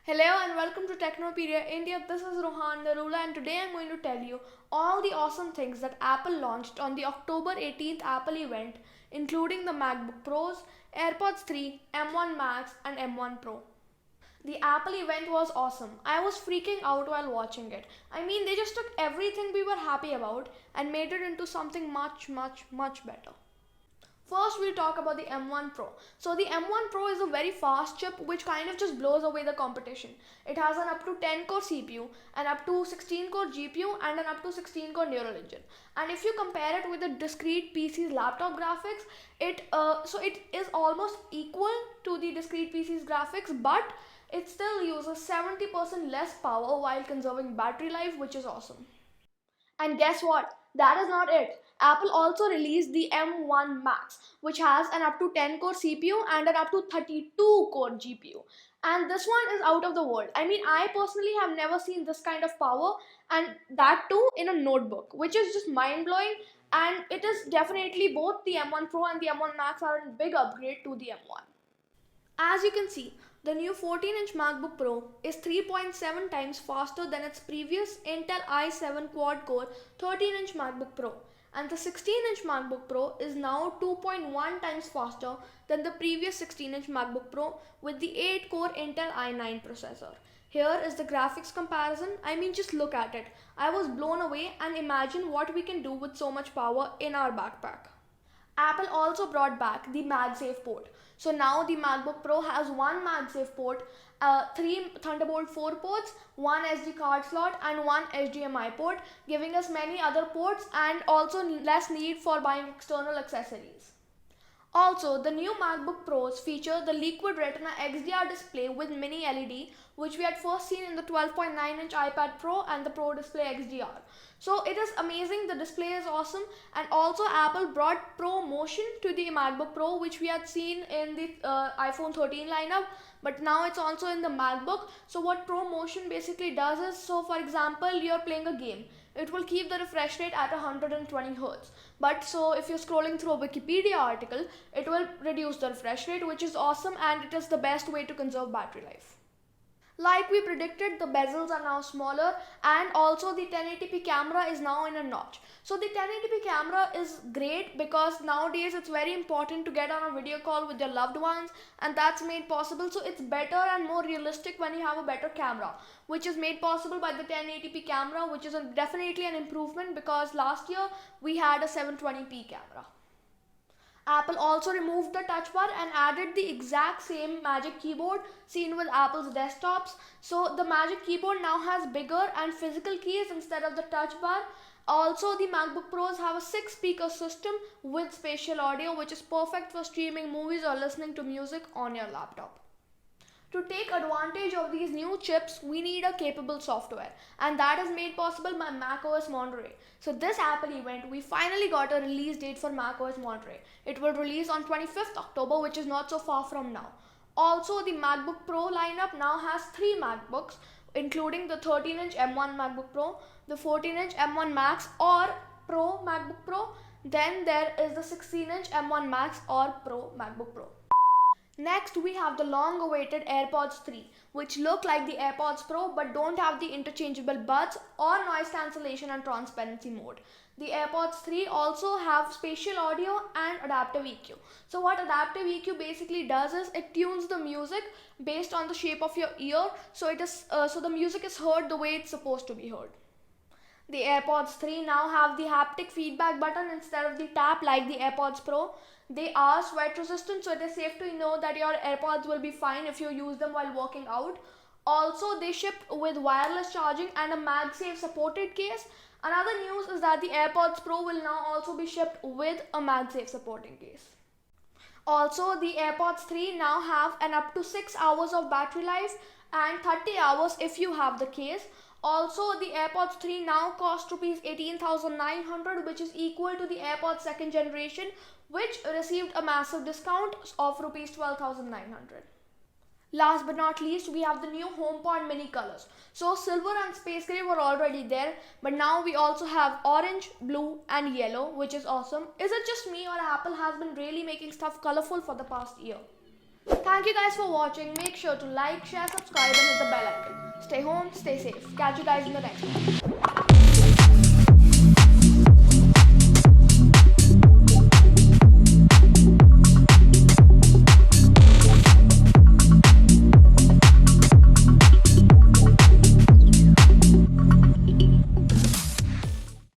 Hello and welcome to Technopedia India. This is Ruhan, Narula, and today I'm going to tell you all the awesome things that Apple launched on the October 18th Apple event, including the MacBook Pros, AirPods 3, M1 Max, and M1 Pro. The Apple event was awesome. I was freaking out while watching it. I mean, they just took everything we were happy about and made it into something much better. First, we'll talk about the M1 Pro. So the M1 Pro is a very fast chip which kind of just blows away the competition. It has an up to 10 core CPU, an up to 16 core GPU, and an up to 16 core neural engine. And if you compare it with the discrete PC's laptop graphics, it is almost equal to the discrete PC's graphics, but it still uses 70% less power while conserving battery life, which is awesome. And guess what? That is not it. Apple also released the M1 Max, which has an up to 10 core CPU and an up to 32 core GPU. And this one is out of the world. I mean, I personally have never seen this kind of power, and that too in a notebook, which is just mind blowing. And it is definitely both the M1 Pro and the M1 Max are a big upgrade to the M1. As you can see, the new 14-inch MacBook Pro is 3.7 times faster than its previous Intel i7 quad-core 13-inch MacBook Pro, and the 16-inch MacBook Pro is now 2.1 times faster than the previous 16-inch MacBook Pro with the 8-core Intel i9 processor. Here is the graphics comparison. I mean, just look at it. I was blown away, and imagine what we can do with so much power in our backpack. Apple also brought back the MagSafe port. So now the MacBook Pro has one MagSafe port, three Thunderbolt 4 ports, one SD card slot, and one HDMI port, giving us many other ports and also less need for buying external accessories. Also, the new MacBook Pros feature the Liquid Retina XDR display with mini LED, which we had first seen in the 12.9-inch iPad Pro and the Pro Display XDR. So it is amazing, the display is awesome, and also Apple brought Pro Motion to the MacBook Pro, which we had seen in the iPhone 13 lineup, but now it's also in the MacBook. So what Pro Motion basically does is, so for example, you're playing a game. It will keep the refresh rate at 120 Hz. But so if you're scrolling through a Wikipedia article, it will reduce the refresh rate, which is awesome, and it is the best way to conserve battery life. Like we predicted, the bezels are now smaller, and also the 1080p camera is now in a notch. So the 1080p camera is great because nowadays it's very important to get on a video call with your loved ones, and that's made possible. So it's better and more realistic when you have a better camera, which is made possible by the 1080p camera, which is definitely an improvement because last year we had a 720p camera. Apple also removed the touch bar and added the exact same Magic Keyboard seen with Apple's desktops. So the Magic Keyboard now has bigger and physical keys instead of the touch bar. Also, the MacBook Pros have a 6-speaker system with spatial audio, which is perfect for streaming movies or listening to music on your laptop. To take advantage of these new chips, we need a capable software, and that is made possible by macOS Monterey. So this Apple event, we finally got a release date for macOS Monterey. It will release on 25th October, which is not so far from now. Also, the MacBook Pro lineup now has 3 MacBooks, including the 13-inch M1 MacBook Pro, the 14-inch M1 Max or Pro MacBook Pro. Then there is the 16-inch M1 Max or Pro MacBook Pro. Next, we have the long-awaited AirPods 3, which look like the AirPods Pro but don't have the interchangeable buds or noise cancellation and transparency mode. The AirPods 3 also have spatial audio and adaptive EQ. So what adaptive EQ basically does is it tunes the music based on the shape of your ear, so the music is heard the way it's supposed to be heard. The AirPods 3 now have the haptic feedback button instead of the tap like the AirPods Pro. They are sweat resistant, so it is safe to know that your AirPods will be fine if you use them while working out. Also, they ship with wireless charging and a MagSafe supported case. Another news is that the AirPods Pro will now also be shipped with a MagSafe supporting case. Also, the AirPods 3 now have an up to 6 hours of battery life and 30 hours if you have the case. Also, the AirPods 3 now cost Rs 18,900, which is equal to the AirPods second generation, which received a massive discount of Rs 12,900. Last but not least, we have the new HomePod mini colors. So silver and space gray were already there, but now we also have orange, blue and yellow, which is awesome. Is it just me, or Apple has been really making stuff colorful for the past year? Thank you guys for watching. Make sure to like, share, subscribe and hit the bell icon. Stay home, stay safe. Catch you guys in the next one.